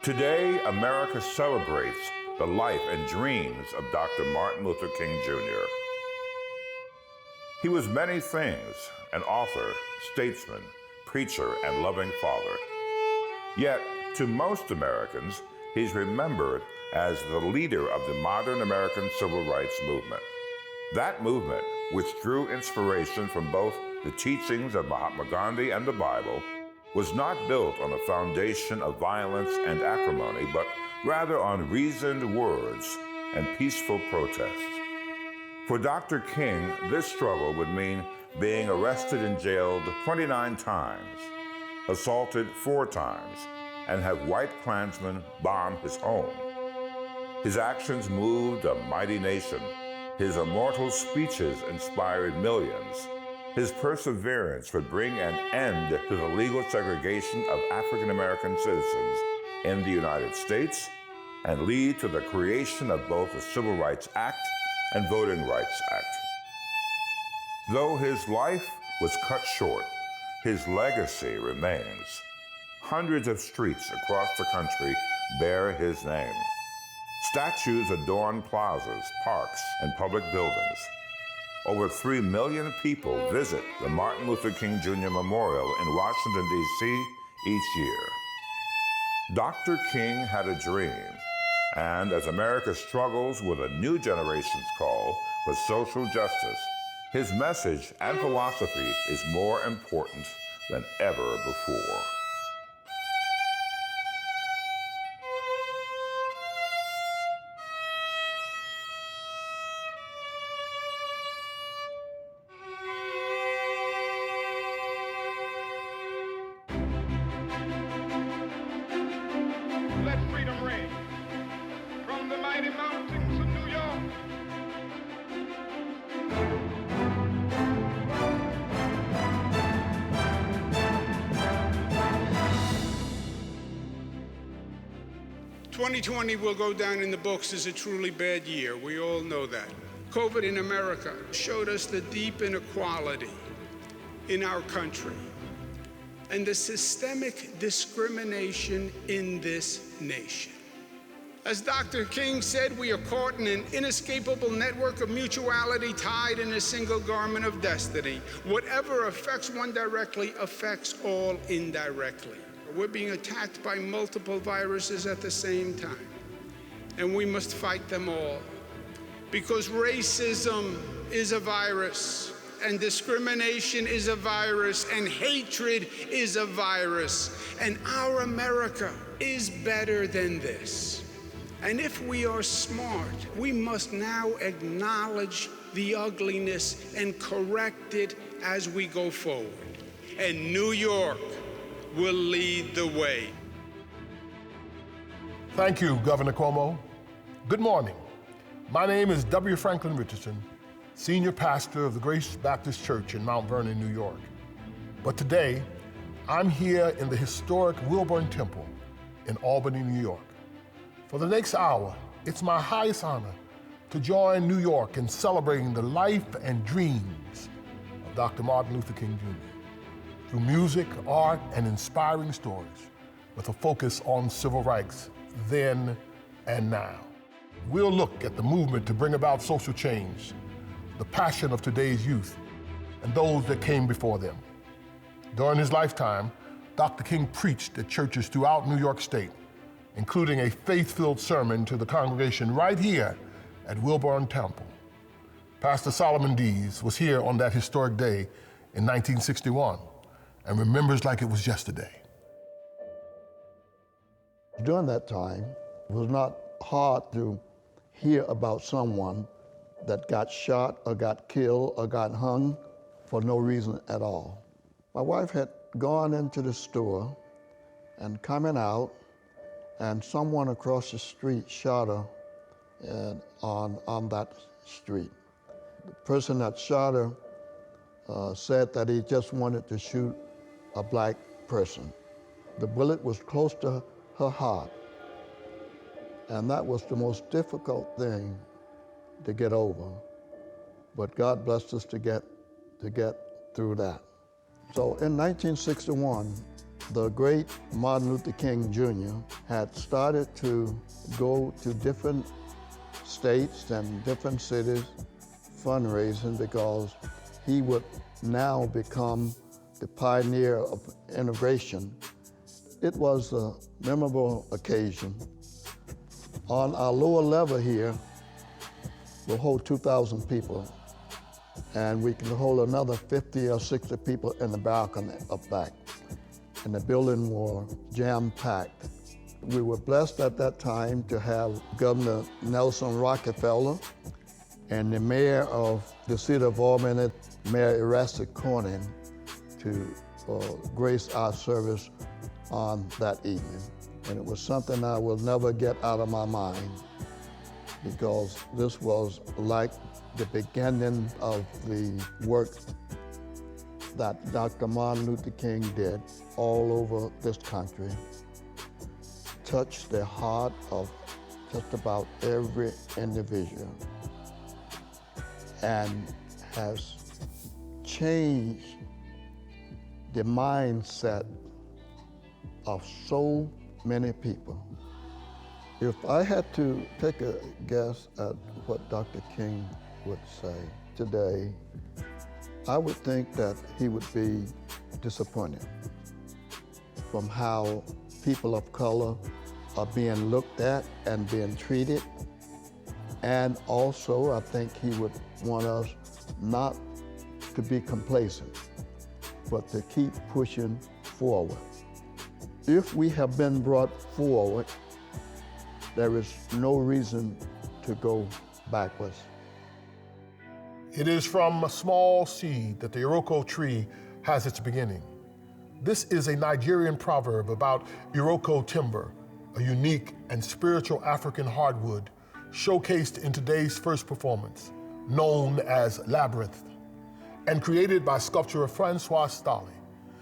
Today, America celebrates the life and dreams of Dr. Martin Luther King Jr. He was many things: an author, statesman, preacher, and loving father. Yet, to most Americans, he's remembered as the leader of the modern American civil rights movement. That movement, which drew inspiration from both the teachings of Mahatma Gandhi and the Bible, was not built on a foundation of violence and acrimony, but rather on reasoned words and peaceful protest. For Dr. King, this struggle would mean being arrested and jailed 29 times, assaulted 4 times, and have white Klansmen bomb his home. His actions moved a mighty nation. His immortal speeches inspired millions. His perseverance would bring an end to the legal segregation of African American citizens in the United States and lead to the creation of both the Civil Rights Act and Voting Rights Act. Though his life was cut short, his legacy remains. Hundreds of streets across the country bear his name. Statues adorn plazas, parks, and public buildings. Over 3 million people visit the Martin Luther King Jr. Memorial in Washington, D.C. each year. Dr. King had a dream, and as America struggles with a new generation's call for social justice, his message and philosophy is more important than ever before. Let freedom ring from the mighty mountains of New York. "2020 will go down in the books as a truly bad year. We all know that. COVID in America showed us the deep inequality in our country and the systemic discrimination in this nation. As Dr. King said, we are caught in an inescapable network of mutuality tied in a single garment of destiny. Whatever affects one directly affects all indirectly. We're being attacked by multiple viruses at the same time, and we must fight them all. Because racism is a virus, and discrimination is a virus, and hatred is a virus, and our America is better than this. And if we are smart, we must now acknowledge the ugliness and correct it as we go forward. And New York will lead the way." Thank you, Governor Cuomo. Good morning. My name is W. Franklin Richardson, Senior Pastor of the Grace Baptist Church in Mount Vernon, New York. But today, I'm here in the historic Wilburn Temple in Albany, New York. For the next hour, it's my highest honor to join New York in celebrating the life and dreams of Dr. Martin Luther King Jr. through music, art, and inspiring stories with a focus on civil rights then and now. We'll look at the movement to bring about social change, the passion of today's youth, and those that came before them. During his lifetime, Dr. King preached at churches throughout New York State, including a faith-filled sermon to the congregation right here at Wilburn Temple. Pastor Solomon Dees was here on that historic day in 1961 and remembers like it was yesterday. During that time, it was not hard to hear about someone that got shot or got killed or got hung for no reason at all. My wife had gone into the store and coming out, and someone across the street shot her on that street. The person that shot her said that he just wanted to shoot a black person. The bullet was close to her heart, and that was the most difficult thing to get over. But God blessed us to get through that. So in 1961, The great Martin Luther King Jr. had started to go to different states and different cities fundraising because he would now become the pioneer of integration. It was a memorable occasion. On our lower level here, we'll hold 2,000 people, and we can hold another 50 or 60 people in the balcony up back. And the building was jam-packed. We were blessed at that time to have Governor Nelson Rockefeller and the mayor of the city of Albany, Mayor Erastus Corning, to grace our service on that evening. And it was something I will never get out of my mind, because this was like the beginning of the work that Dr. Martin Luther King did all over this country, touched the heart of just about every individual, and has changed the mindset of so many people. If I had to take a guess at what Dr. King would say today, I would think that he would be disappointed from how people of color are being looked at and being treated. And also, I think he would want us not to be complacent, but to keep pushing forward. If we have been brought forward, there is no reason to go backwards. It is from a small seed that the Iroko tree has its beginning. This is a Nigerian proverb about Iroko timber, a unique and spiritual African hardwood showcased in today's first performance, known as Labyrinth, and created by sculptor Francois Stali.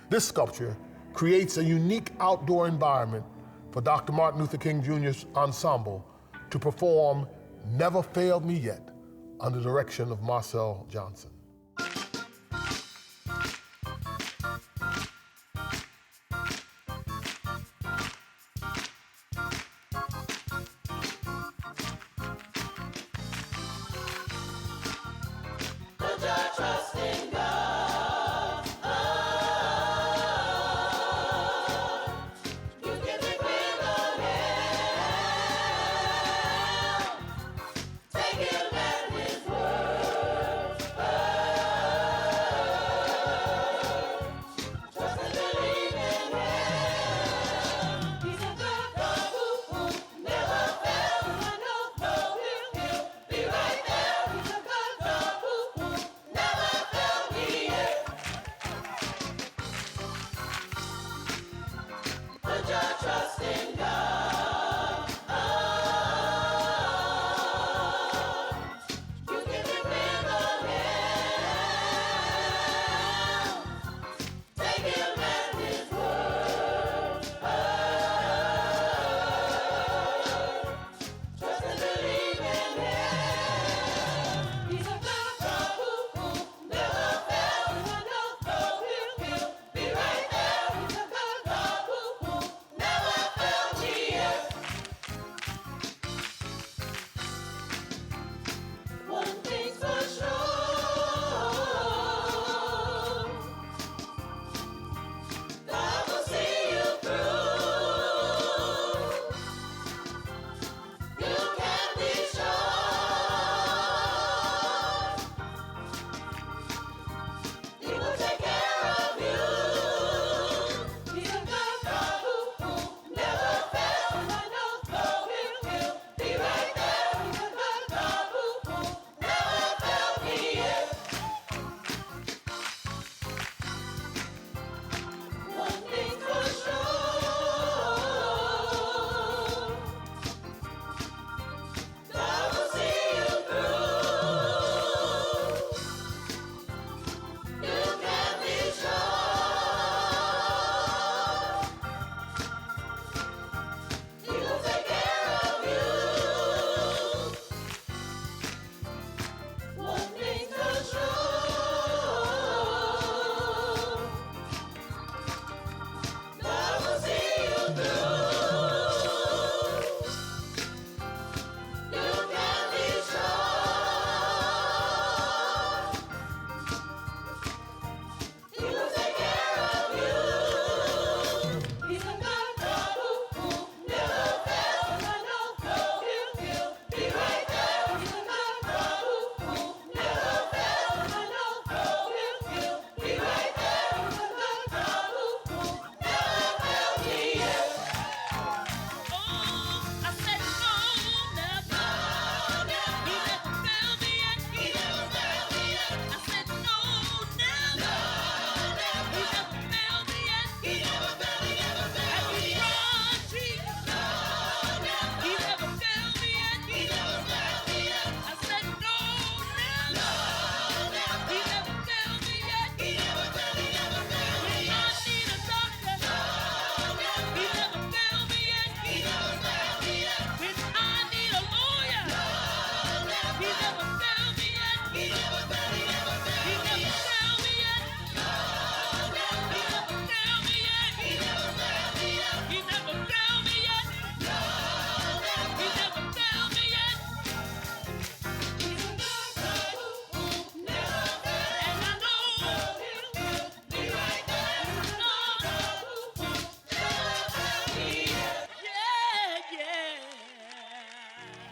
This sculpture creates a unique outdoor environment for Dr. Martin Luther King Jr.'s ensemble to perform Never Failed Me Yet under the direction of Marcel Johnson. Take him at his word.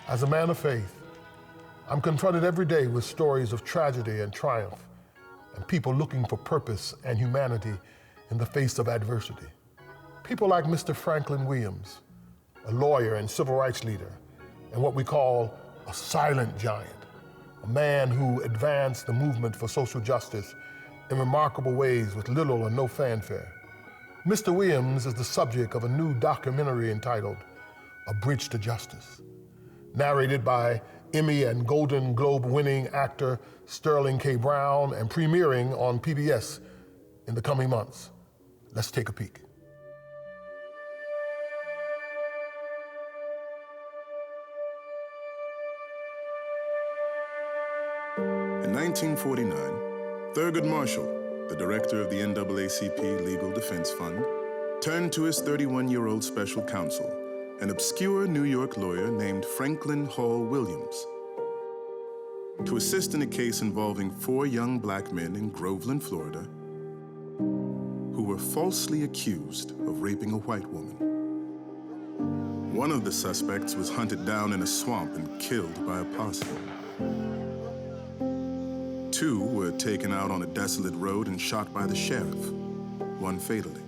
As a man of faith, I'm confronted every day with stories of tragedy and triumph, and people looking for purpose and humanity in the face of adversity. People like Mr. Franklin Williams, a lawyer and civil rights leader, and what we call a silent giant, a man who advanced the movement for social justice in remarkable ways with little or no fanfare. Mr. Williams is the subject of a new documentary entitled A Bridge to Justice, narrated by Emmy and Golden Globe winning actor Sterling K. Brown and premiering on PBS in the coming months. Let's take a peek. In 1949, Thurgood Marshall, the director of the NAACP Legal Defense Fund, turned to his 31-year-old special counsel, an obscure New York lawyer named Franklin Hall Williams, to assist in a case involving 4 young black men in Groveland, Florida, who were falsely accused of raping a white woman. One of the suspects was hunted down in a swamp and killed by a posse. 2 were taken out on a desolate road and shot by the sheriff, one fatally.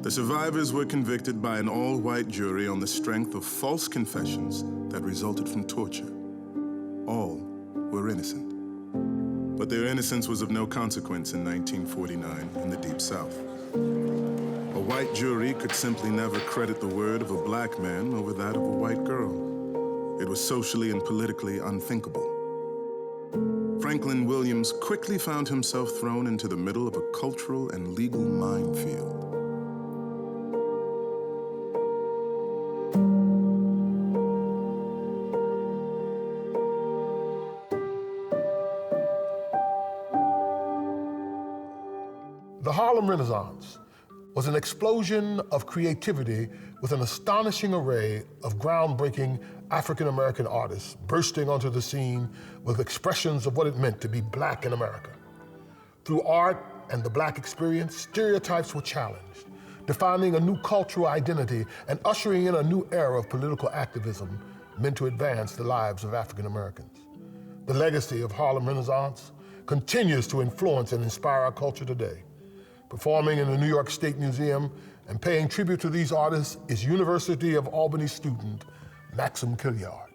The survivors were convicted by an all-white jury on the strength of false confessions that resulted from torture. All were innocent. But their innocence was of no consequence in 1949 in the Deep South. A white jury could simply never credit the word of a black man over that of a white girl. It was socially and politically unthinkable. Franklin Williams quickly found himself thrown into the middle of a cultural and legal minefield. The Harlem Renaissance was an explosion of creativity with an astonishing array of groundbreaking African-American artists bursting onto the scene with expressions of what it meant to be black in America. Through art and the black experience, stereotypes were challenged, defining a new cultural identity and ushering in a new era of political activism meant to advance the lives of African Americans. The legacy of Harlem Renaissance continues to influence and inspire our culture today. Performing in the New York State Museum and paying tribute to these artists is University of Albany student Maxim Killiard.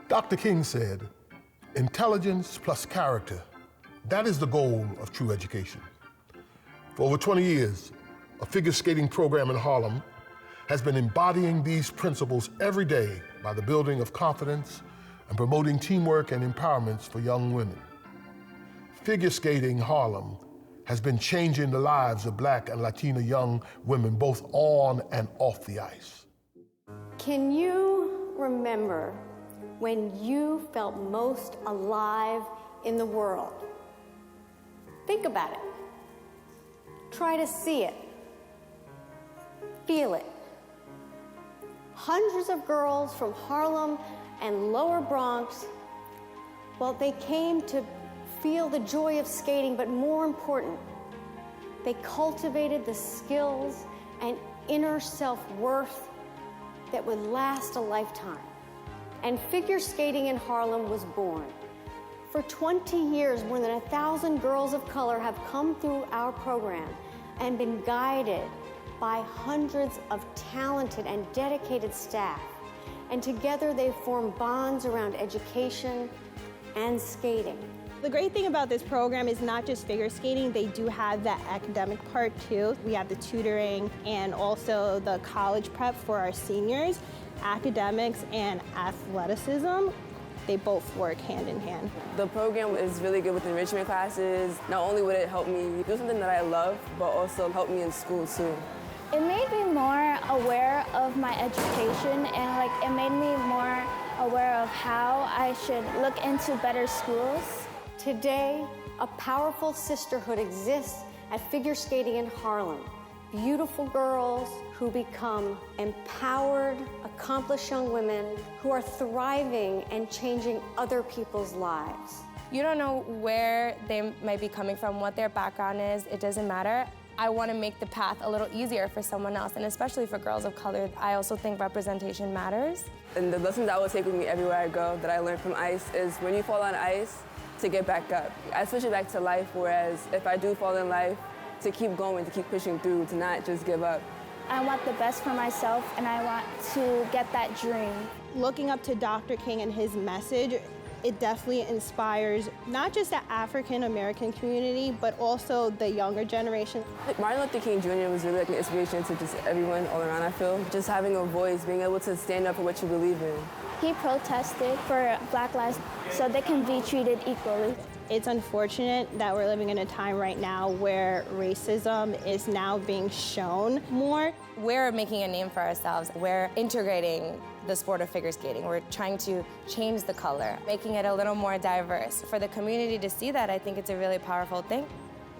Dr. King said, "Intelligence plus character That is the goal of true education. For over 20 years, a figure skating program in Harlem has been embodying these principles every day by the building of confidence and promoting teamwork and empowerments for young women. Figure skating Harlem has been changing the lives of Black and Latina young women, both on and off the ice. Can you remember when you felt most alive in the world? Think about it. Try to see it. Feel it. Hundreds of girls from Harlem and Lower Bronx, well, they came to feel the joy of skating, but more important, they cultivated the skills and inner self-worth that would last a lifetime. And figure skating in Harlem was born. For 20 years, more than 1,000 girls of color have come through our program and been guided by hundreds of talented and dedicated staff. And together they form bonds around education and skating. The great thing about this program is not just figure skating, they do have that academic part too. We have the tutoring and also the college prep for our seniors. Academics and athleticism, they both work hand in hand. The program is really good with enrichment classes. Not only would it help me do something that I love, but also help me in school too. It made me more aware of my education, and it made me more aware of how I should look into better schools. Today, a powerful sisterhood exists at figure skating in Harlem. Beautiful girls who become empowered, accomplished young women who are thriving and changing other people's lives. You don't know where they might be coming from, what their background is, it doesn't matter. I want to make the path a little easier for someone else, and especially for girls of color. I also think representation matters. And the lessons I will take with me everywhere I go that I learned from ice is when you fall on ice, to get back up. I switch it back to life, whereas if I do fall in life, to keep going, to keep pushing through, to not just give up. I want the best for myself, and I want to get that dream. Looking up to Dr. King and his message, it definitely inspires not just the African American community, but also the younger generation. Martin Luther King Jr. was really an inspiration to just everyone all around, I feel. Just having a voice, being able to stand up for what you believe in. He protested for Black lives so they can be treated equally. It's unfortunate that we're living in a time right now where racism is now being shown more. We're making a name for ourselves. We're integrating the sport of figure skating. We're trying to change the color, making it a little more diverse. For the community to see that, I think it's a really powerful thing.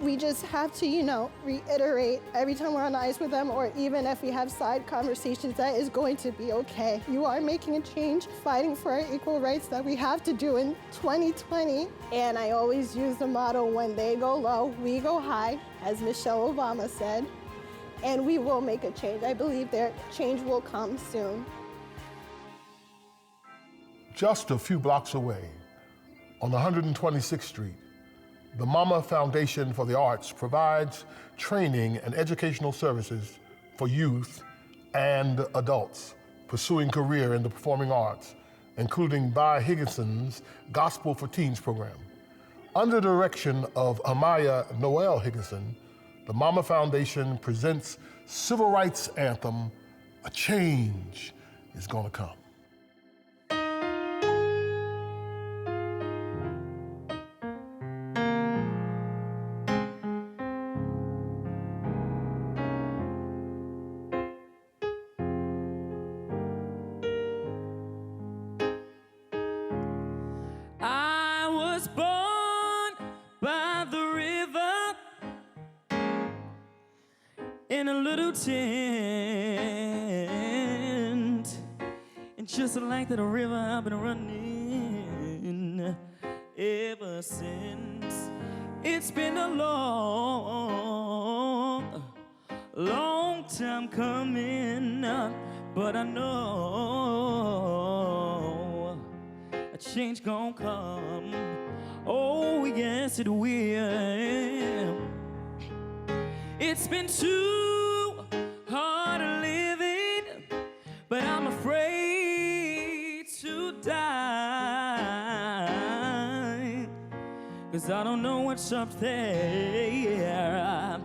We just have to, reiterate every time we're on the ice with them, or even if we have side conversations, that is going to be okay. You are making a change, fighting for our equal rights that we have to do in 2020. And I always use the motto, when they go low, we go high, as Michelle Obama said. And we will make a change. I believe their change will come soon. Just a few blocks away, on 126th Street, the Mama Foundation for the Arts provides training and educational services for youth and adults pursuing career in the performing arts, including Vi Higginson's Gospel for Teens program. Under the direction of Amaya Noel Higginson, the Mama Foundation presents Civil Rights Anthem, A Change is Gonna Come. In a little tent, and just like that river I've been running ever since. It's been a long, long time coming, but I know a change gonna come. Oh yes, it will. It's been too hard living, but I'm afraid to die. 'cause I don't know what's up there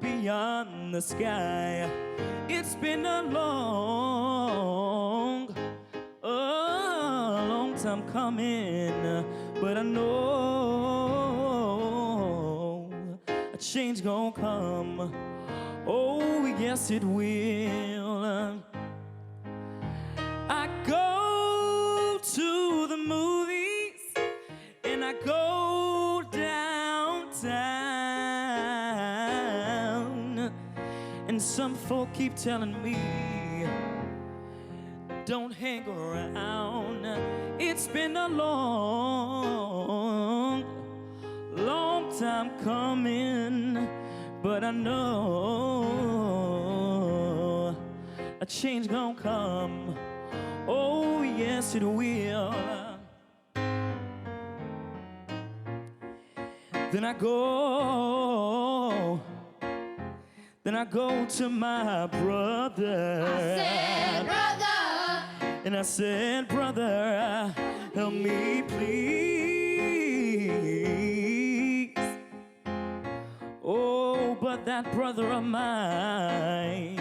beyond the sky. It's been a long time coming, but I know a change gonna come. Oh, yes, it will. I go to the movies and I go downtown, and some folk keep telling me, don't hang around. It's been a long time coming, but I know a change gonna come. Oh, yes, it will. Then I go to my brother. I said, brother. And I said, brother, help me please. Oh, but that brother of mine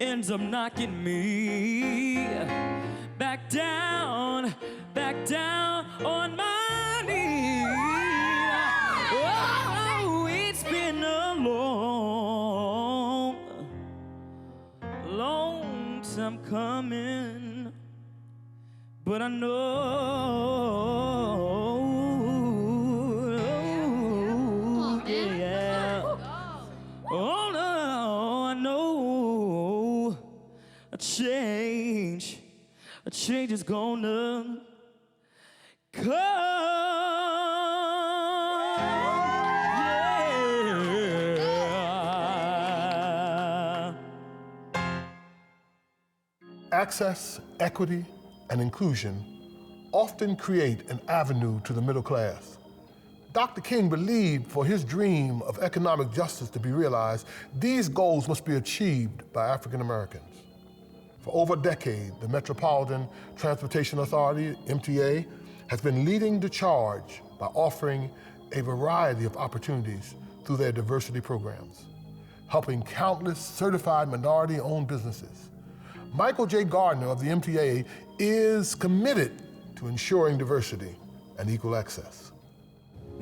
ends up knocking me back down on my knees. Oh, it's been a long time coming, but I know, yeah. Oh no, I know a change is gonna come. Access, equity, and inclusion often create an avenue to the middle class. Dr. King believed for his dream of economic justice to be realized, these goals must be achieved by African Americans. For over a decade, the Metropolitan Transportation Authority, MTA, has been leading the charge by offering a variety of opportunities through their diversity programs, helping countless certified minority-owned businesses. Michael J. Gardner of the MTA is committed to ensuring diversity and equal access.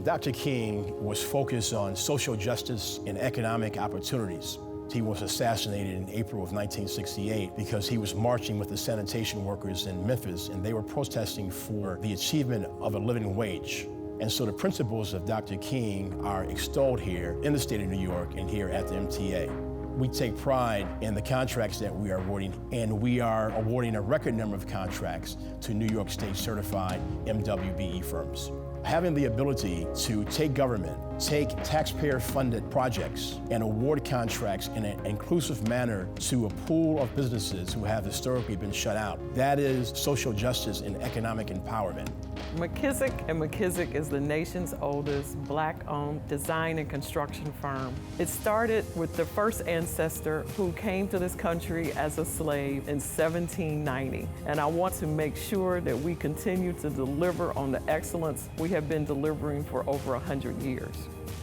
Dr. King was focused on social justice and economic opportunities. He was assassinated in April of 1968 because he was marching with the sanitation workers in Memphis, and they were protesting for the achievement of a living wage. And so the principles of Dr. King are extolled here in the state of New York and here at the MTA. We take pride in the contracts that we are awarding, and we are awarding a record number of contracts to New York State certified MWBE firms. Having the ability to take government, take taxpayer-funded projects, and award contracts in an inclusive manner to a pool of businesses who have historically been shut out, that is social justice and economic empowerment. McKissick & McKissick is the nation's oldest Black-owned design and construction firm. It started with the first ancestor who came to this country as a slave in 1790. And I want to make sure that we continue to deliver on the excellence we have been delivering for over 100 years.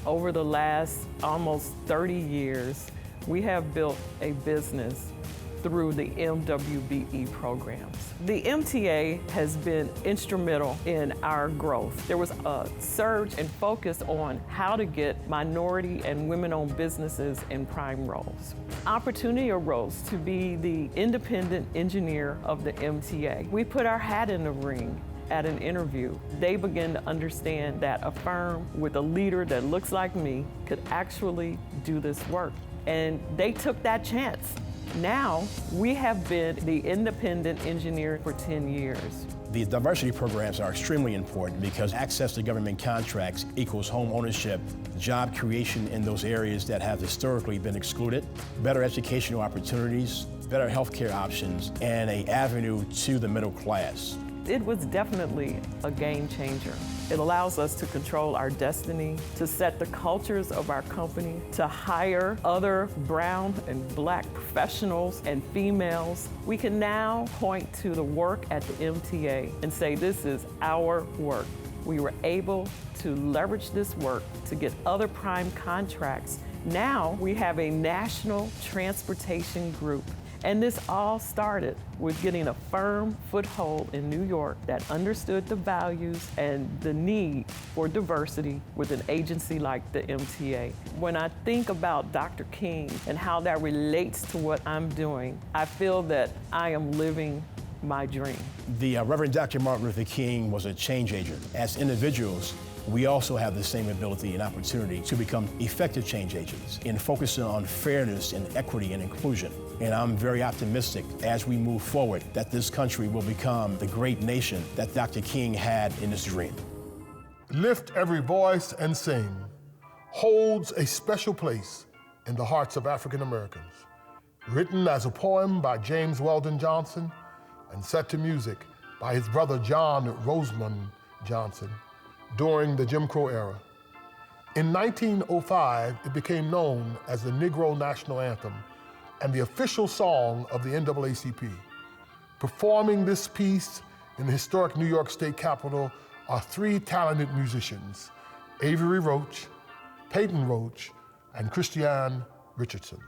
Over the last almost 30 years, we have built a business through the MWBE programs. The MTA has been instrumental in our growth. There was a surge and focus on how to get minority and women-owned businesses in prime roles. Opportunity arose to be the independent engineer of the MTA. We put our hat in the ring at an interview. They began to understand that a firm with a leader that looks like me could actually do this work. And they took that chance. Now, we have been the independent engineer for 10 years. The diversity programs are extremely important because access to government contracts equals home ownership, job creation in those areas that have historically been excluded, better educational opportunities, better healthcare options, and an avenue to the middle class. It was definitely a game changer. It allows us to control our destiny, to set the cultures of our company, to hire other brown and Black professionals and females. We can now point to the work at the MTA and say, this is our work. We were able to leverage this work to get other prime contracts. Now we have a national transportation group. And this all started with getting a firm foothold in New York that understood the values and the need for diversity with an agency like the MTA. When I think about Dr. King and how that relates to what I'm doing, I feel that I am living my dream. The Reverend Dr. Martin Luther King was a change agent. As individuals, we also have the same ability and opportunity to become effective change agents in focusing on fairness and equity and inclusion. And I'm very optimistic as we move forward that this country will become the great nation that Dr. King had in his dream. Lift Every Voice and Sing holds a special place in the hearts of African Americans. Written as a poem by James Weldon Johnson and set to music by his brother John Rosamond Johnson during the Jim Crow era. In 1905, it became known as the Negro National Anthem and the official song of the NAACP. Performing this piece in the historic New York State Capitol are three talented musicians, Avery Roach, Peyton Roach, and Christiane Richardson.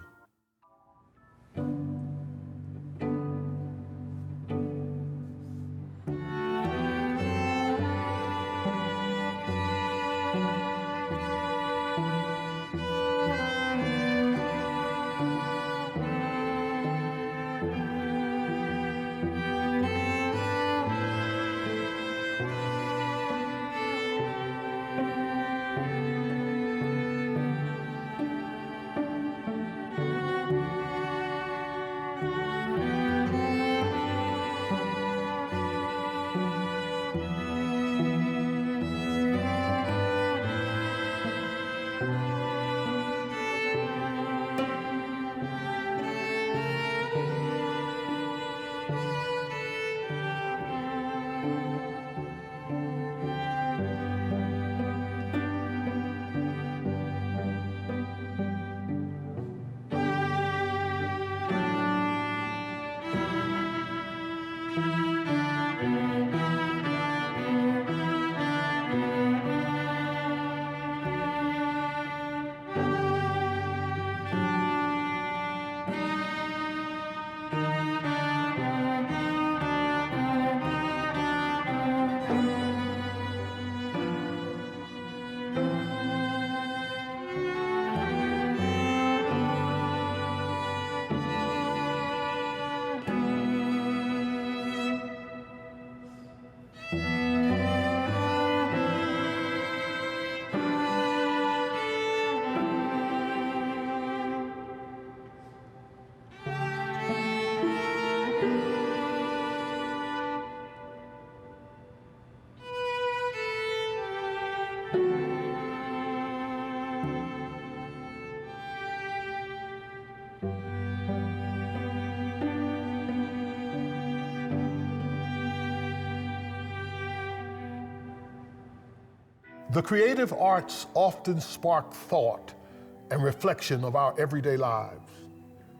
The creative arts often spark thought and reflection of our everyday lives.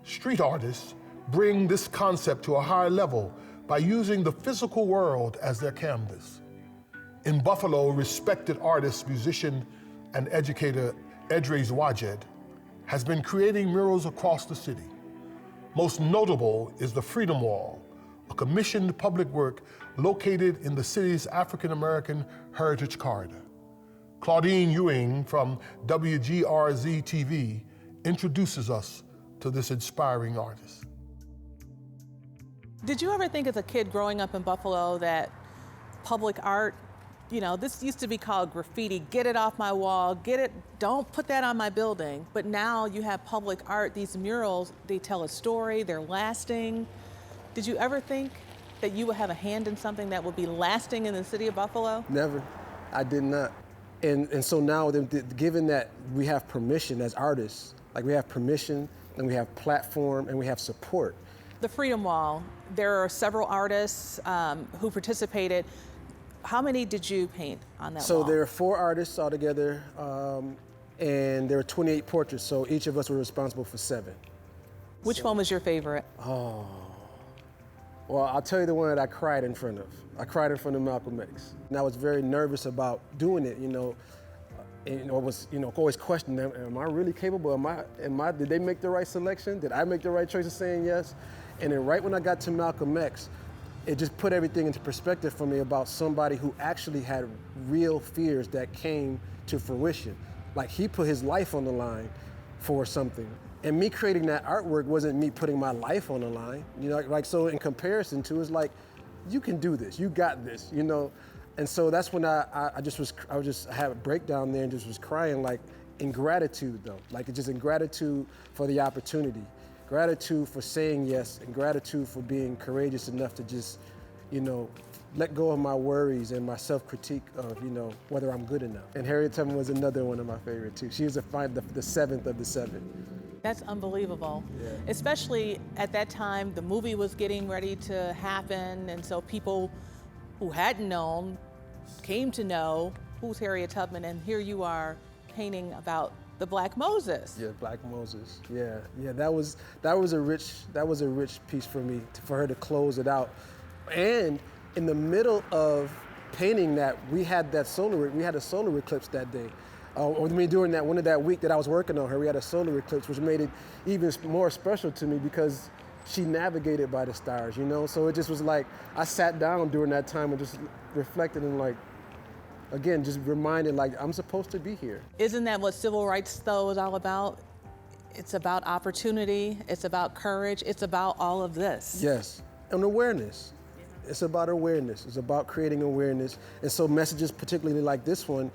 Street artists bring this concept to a higher level by using the physical world as their canvas. In Buffalo, respected artist, musician, and educator Edres Wajed has been creating murals across the city. Most notable is the Freedom Wall, a commissioned public work located in the city's African-American Heritage Corridor. Claudine Ewing from WGRZ-TV introduces us to this inspiring artist. Did you ever think as a kid growing up in Buffalo that public art, you know, this used to be called graffiti, get it off my wall, get it, don't put that on my building. But now you have public art, these murals, they tell a story, they're lasting. Did you ever think that you would have a hand in something that would be lasting in the city of Buffalo? Never, I did not. And so now, given that we have permission as artists, like we have permission and we have platform and we have support. The Freedom Wall, there are several artists who participated. How many did you paint on that wall? So there are 4 artists altogether, and there are 28 portraits, so each of us were responsible for 7. Which one was your favorite? Oh, Well, I'll tell you the one that I cried in front of. I cried in front of Malcolm X. And I was very nervous about doing it, and, I was, always questioning them. Am I really capable? Did they make the right selection? Did I make the right choice of saying yes? And then right when I got to Malcolm X, it just put everything into perspective for me about somebody who actually had real fears that came to fruition. Like, he put his life on the line for something. And me creating that artwork wasn't me putting my life on the line. So in comparison to, it's like, you can do this, you got this, And so that's when I had a breakdown there and just was crying, like, in gratitude though. Like, just in gratitude for the opportunity, gratitude for saying yes, and gratitude for being courageous enough to just, let go of my worries and my self-critique of, whether I'm good enough. And Harriet Tubman was another one of my favorite too. She was the seventh of the seven. That's unbelievable. Yeah. Especially at that time, the movie was getting ready to happen, and so people who hadn't known came to know who's Harriet Tubman, and here you are painting about the Black Moses. Yeah, Black Moses. Yeah. That was a rich piece for me, for her to close it out. And in the middle of painting that, we had a solar eclipse that day. During that week that I was working on her, we had a solar eclipse, which made it even more special to me because she navigated by the stars, So it just was like, I sat down during that time and just reflected and, like, again, just reminded, like, I'm supposed to be here. Isn't that what civil rights, though, is all about? It's about opportunity, it's about courage, it's about all of this. Yes, and awareness. It's about awareness. It's about creating awareness. And so messages, particularly like this one,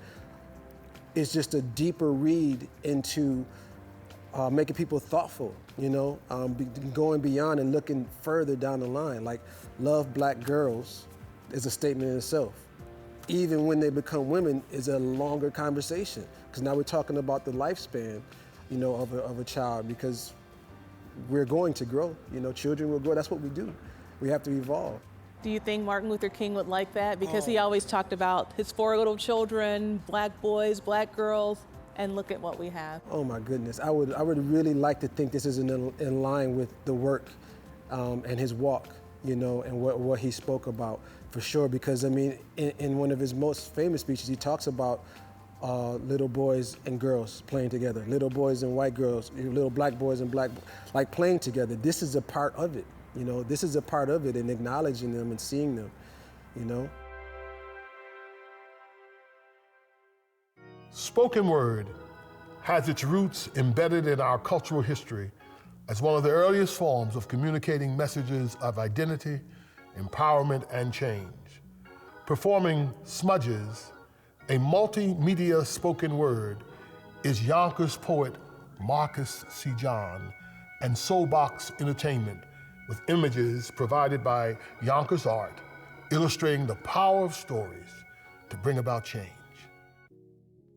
is just a deeper read into making people thoughtful, going beyond and looking further down the line. Like, love Black girls is a statement in itself. Even when they become women is a longer conversation, because now we're talking about the lifespan, of a child, because we're going to grow. Children will grow. That's what we do. We have to evolve. Do you think Martin Luther King would like that? Because he always talked about his 4 little children, Black boys, Black girls, and look at what we have. Oh my goodness, I would really like to think this is in line with the work and his walk, and what he spoke about, for sure. Because in one of his most famous speeches, he talks about little boys and girls playing together, little boys and white girls, little Black boys and like playing together. This is a part of it. This is a part of it, and acknowledging them and seeing them, Spoken word has its roots embedded in our cultural history as one of the earliest forms of communicating messages of identity, empowerment, and change. Performing Smudges, a multimedia spoken word, is Yonkers poet Marcus C. John and Soulbox Entertainment, with images provided by Yonkers Art, illustrating the power of stories to bring about change.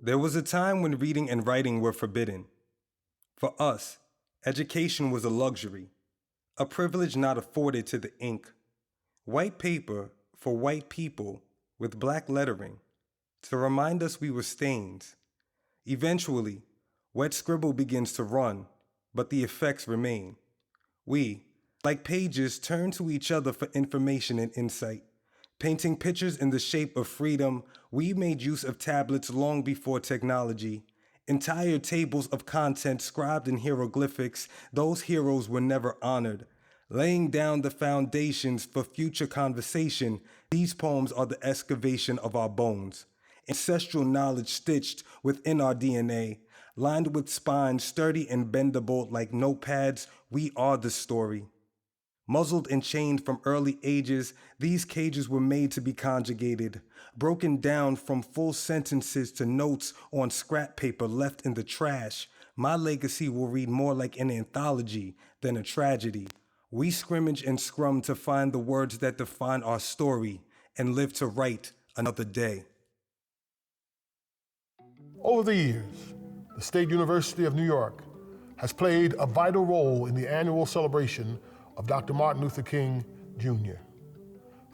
There was a time when reading and writing were forbidden. For us, education was a luxury, a privilege not afforded to the ink. White paper for white people with Black lettering to remind us we were stains. Eventually, wet scribble begins to run, but the effects remain. We, like pages, turn to each other for information and insight. Painting pictures in the shape of freedom, we made use of tablets long before technology. Entire tables of content scribed in hieroglyphics, those heroes were never honored. Laying down the foundations for future conversation, these poems are the excavation of our bones. Ancestral knowledge stitched within our DNA, lined with spines sturdy and bendable like notepads, we are the story. Muzzled and chained from early ages, these cages were made to be conjugated, broken down from full sentences to notes on scrap paper left in the trash. My legacy will read more like an anthology than a tragedy. We scrimmage and scrum to find the words that define our story and live to write another day. Over the years, the State University of New York has played a vital role in the annual celebration of Dr. Martin Luther King, Jr.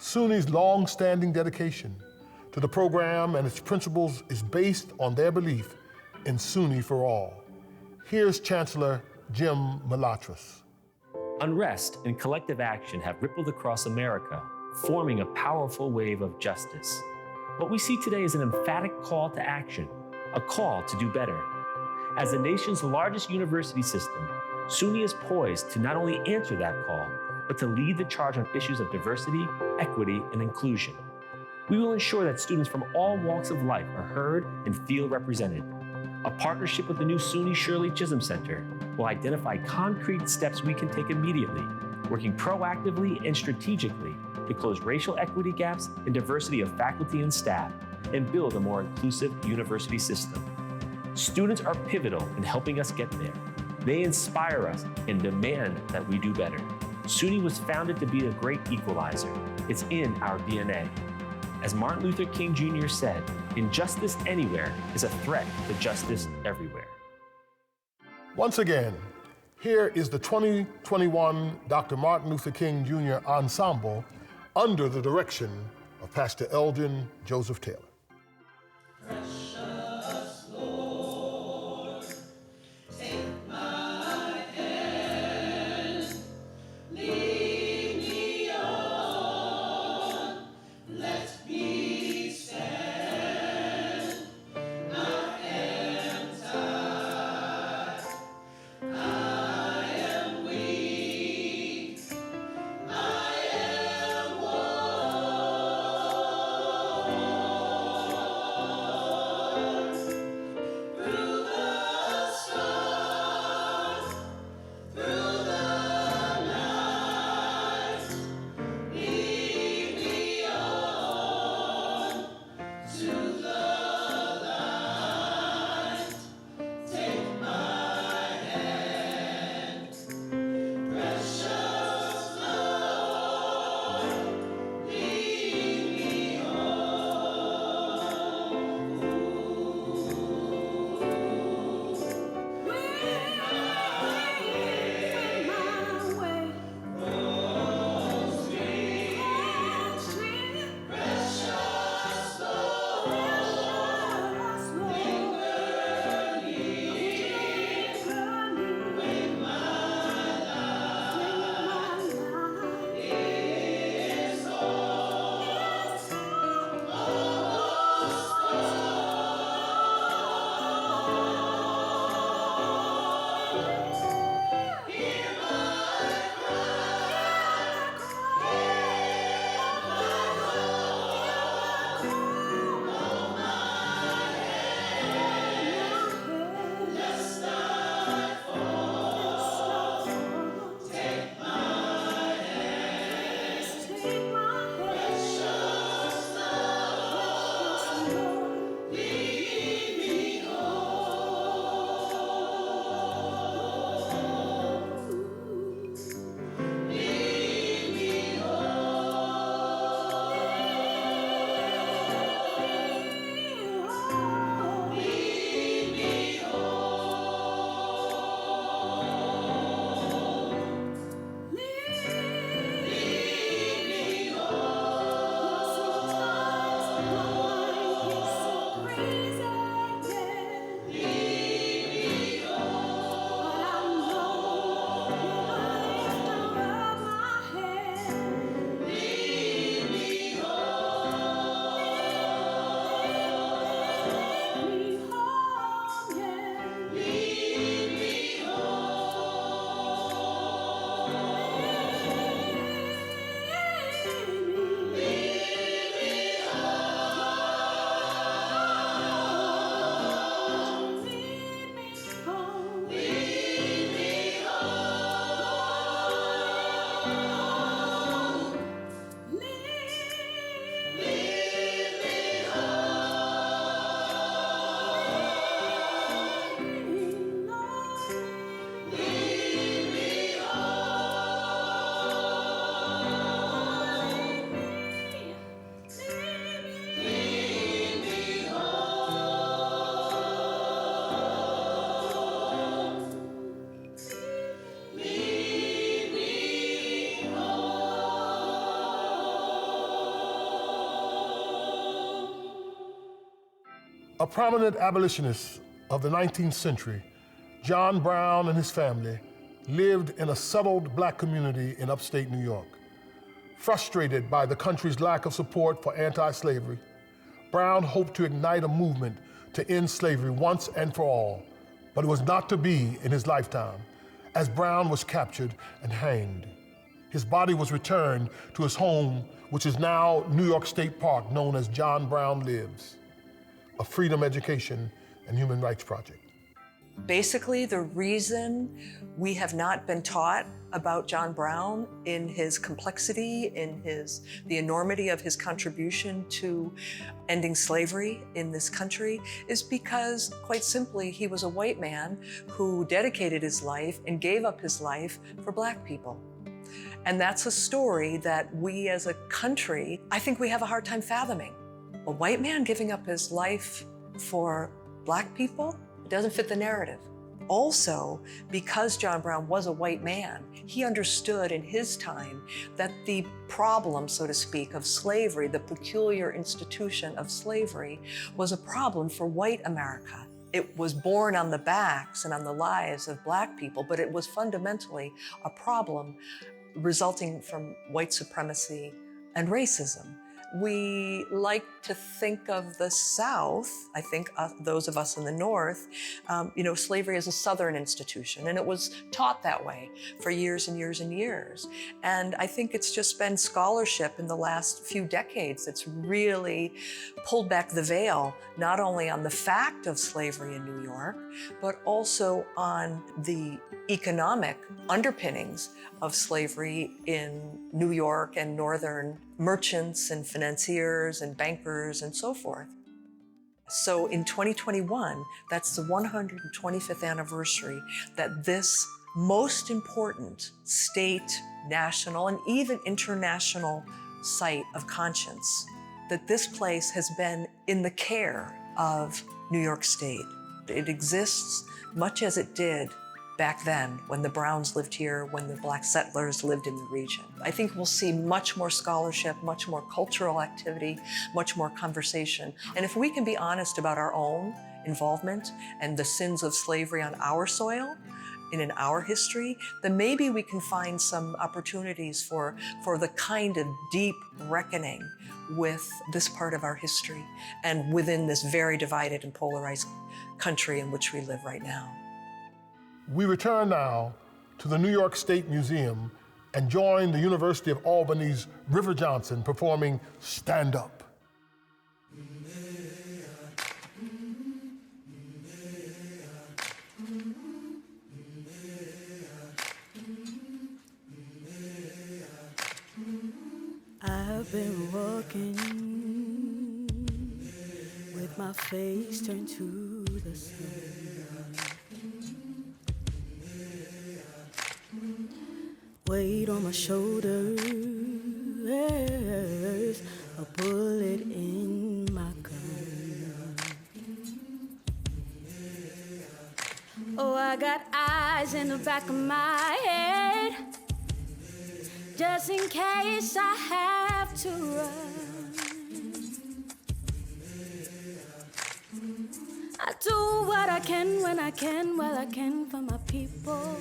SUNY's long-standing dedication to the program and its principles is based on their belief in SUNY for all. Here's Chancellor Jim Malatras. Unrest and collective action have rippled across America, forming a powerful wave of justice. What we see today is an emphatic call to action, a call to do better. As the nation's largest university system, SUNY is poised to not only answer that call, but to lead the charge on issues of diversity, equity, and inclusion. We will ensure that students from all walks of life are heard and feel represented. A partnership with the new SUNY Shirley Chisholm Center will identify concrete steps we can take immediately, working proactively and strategically to close racial equity gaps and diversity of faculty and staff, and build a more inclusive university system. Students are pivotal in helping us get there. They inspire us and demand that we do better. SUNY was founded to be a great equalizer. It's in our DNA. As Martin Luther King Jr. said, injustice anywhere is a threat to justice everywhere. Once again, here is the 2021 Dr. Martin Luther King Jr. Ensemble under the direction of Pastor Eldon Joseph Taylor. A prominent abolitionist of the 19th century, John Brown and his family lived in a settled black community in upstate New York. Frustrated by the country's lack of support for anti-slavery, Brown hoped to ignite a movement to end slavery once and for all, but it was not to be in his lifetime, as Brown was captured and hanged. His body was returned to his home, which is now New York State Park, known as John Brown Lives, a freedom, education, and human rights project. Basically, the reason we have not been taught about John Brown in his complexity, in the enormity of his contribution to ending slavery in this country is because, quite simply, he was a white man who dedicated his life and gave up his life for Black people. And that's a story that we as a country, I think we have a hard time fathoming. A white man giving up his life for Black people, it doesn't fit the narrative. Also, because John Brown was a white man, he understood in his time that the problem, so to speak, of slavery, the peculiar institution of slavery, was a problem for white America. It was born on the backs and on the lives of Black people, but it was fundamentally a problem resulting from white supremacy and racism. We like to think of the South, I think those of us in the North, slavery as a Southern institution, and it was taught that way for years and years and years. And I think it's just been scholarship in the last few decades that's really pulled back the veil, not only on the fact of slavery in New York, but also on the economic underpinnings of slavery in New York and northern merchants and financiers and bankers and so forth. So in 2021, that's the 125th anniversary that this most important state, national, and even international site of conscience, that this place has been in the care of New York State. It exists much as it did back then when the Browns lived here, when the Black settlers lived in the region. I think we'll see much more scholarship, much more cultural activity, much more conversation. And if we can be honest about our own involvement and the sins of slavery on our soil and in our history, then maybe we can find some opportunities for the kind of deep reckoning with this part of our history and within this very divided and polarized country in which we live right now. We return now to the New York State Museum and join the University of Albany's River Johnson performing Stand Up. I've been walking with my face turned to the sun. Weight on my shoulders, a bullet in my gun. Oh, I got eyes in the back of my head, just in case I have to run. I do what I can when I can, while I can for my people.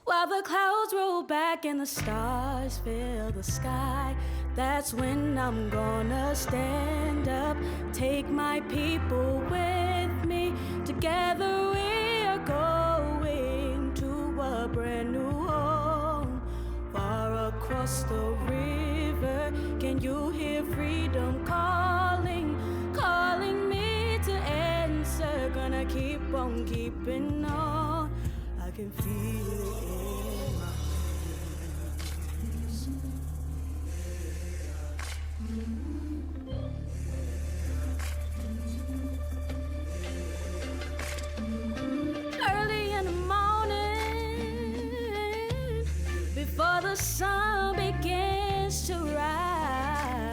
While the clouds roll back and the stars fill the sky, that's when I'm gonna stand up, take my people with me. Together we are going to a brand new home, far across the river. Can you hear freedom calling, calling me to answer? Gonna keep on keeping on. I can feel it in my hands. Early in the morning, before the sun begins to rise,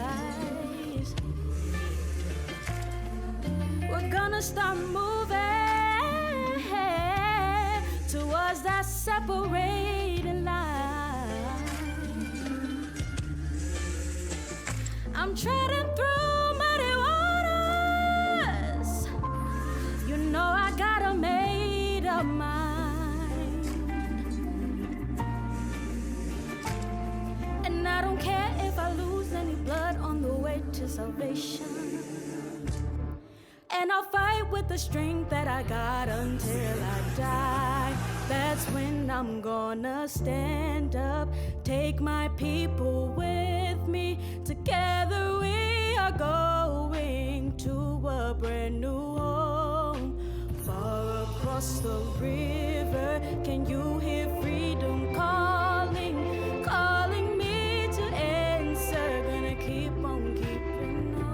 we're gonna start moving towards that separating line. I'm treading through muddy waters. You know I got a made up mind. salvation. And I'll fight with the strength that I got until I die. That's when I'm gonna stand up, take my people with me. Together we are going to a brand new home. Far across the river, can you hear freedom calling, calling me to answer? Gonna keep on keeping on.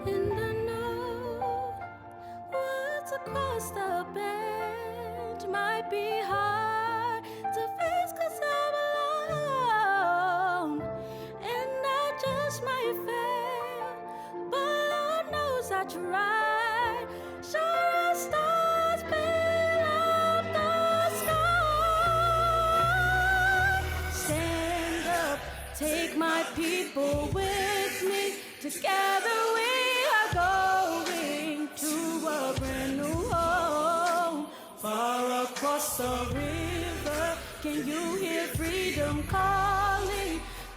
And I know what's across the bench might be hard to face 'cause I'm alone, and I just might fail, but Lord knows I tried. Sure as stars fill up the sky. Stand up, take my people with me. Together we are going to a brand new home. Far across the river, can you hear freedom calling,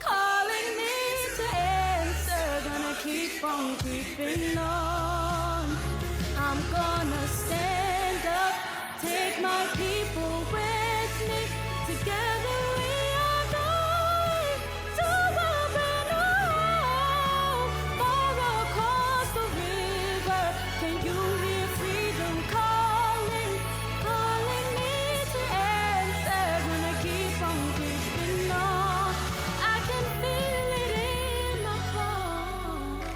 calling me to answer? Gonna keep on keeping on. I'm gonna stand up, take my people with me. Together we are going to a brand new home. Far across the river, can you hear freedom calling, calling me to answer? Gonna keep on keeping on. I can feel it in my bones.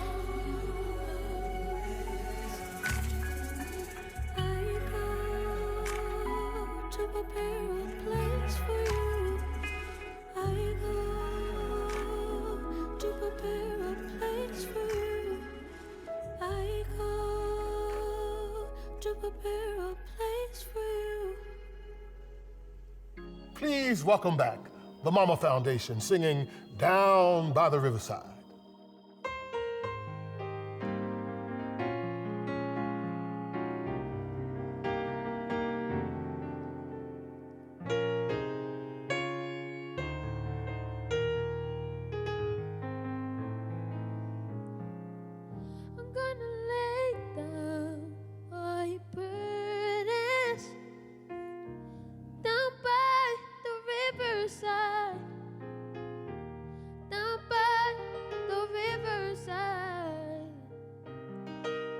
I go to prepare a place for you. I go to prepare a place for you. I go to prepare a place for you. Please welcome back the Mama Foundation singing Down by the Riverside. I'm gonna lay down my burdens down by the riverside, down by the riverside,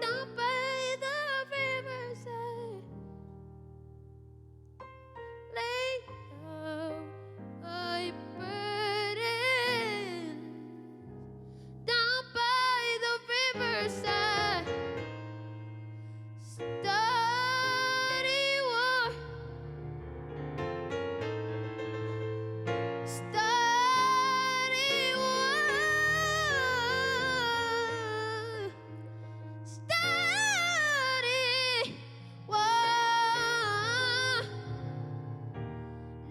down by the riverside. Lay down my burdens down by the riverside. Study war. Study war. Study war.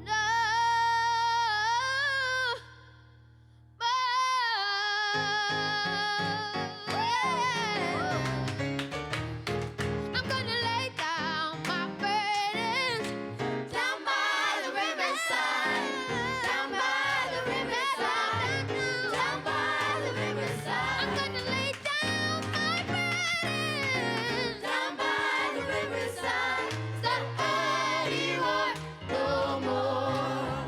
No. I'm gonna lay down my burdens down by the riverside, down by the riverside, down by the riverside. I'm gonna lay down my burdens down by the riverside. Study war no more.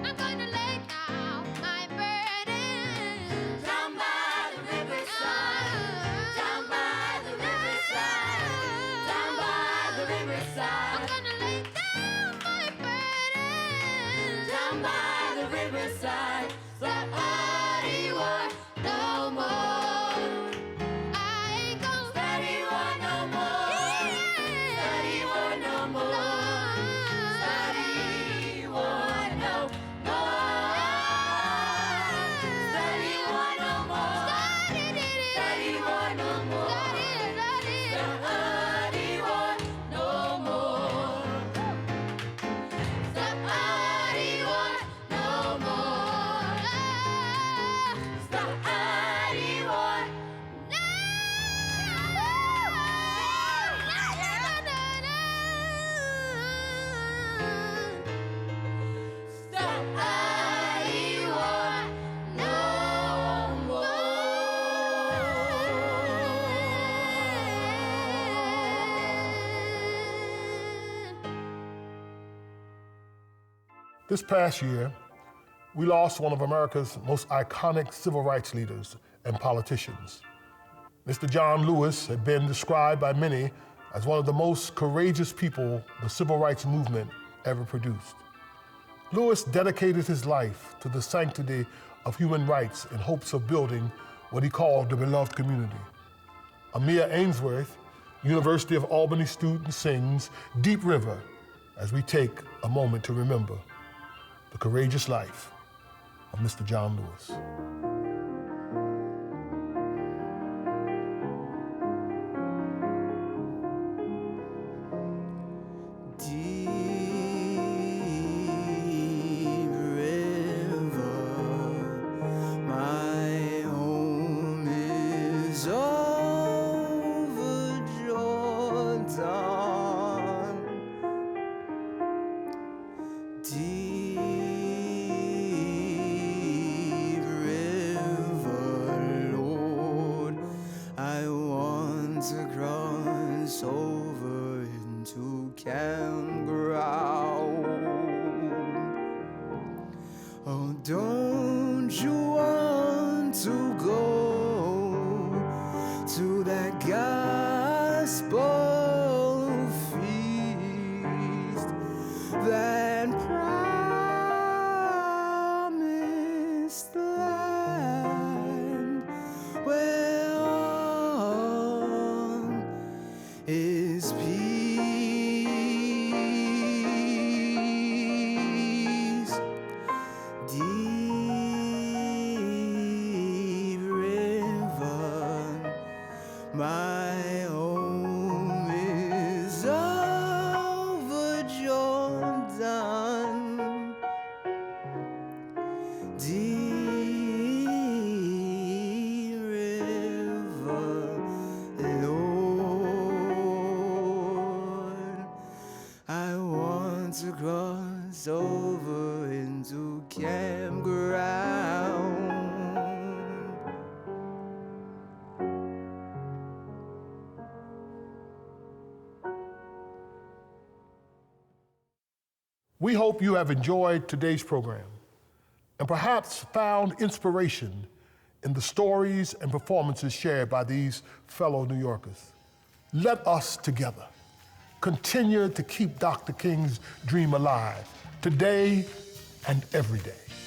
I'm gonna lay down my burdens down by the riverside, down by the riverside, down by the riverside. I'm gonna lay down my burdens down by the riverside. Study war no more. I ain't gonna study war no more. Study war no more. Study war no more. Study war no more. Study war no more. Study war no more. Study war no more. This past year, we lost one of America's most iconic civil rights leaders and politicians. Mr. John Lewis had been described by many as one of the most courageous people the civil rights movement ever produced. Lewis dedicated his life to the sanctity of human rights in hopes of building what he called the beloved community. Amia Ainsworth, University of Albany student, sings Deep River as we take a moment to remember the courageous life of Mr. John Lewis. We hope you have enjoyed today's program and perhaps found inspiration in the stories and performances shared by these fellow New Yorkers. Let us together continue to keep Dr. King's dream alive today and every day.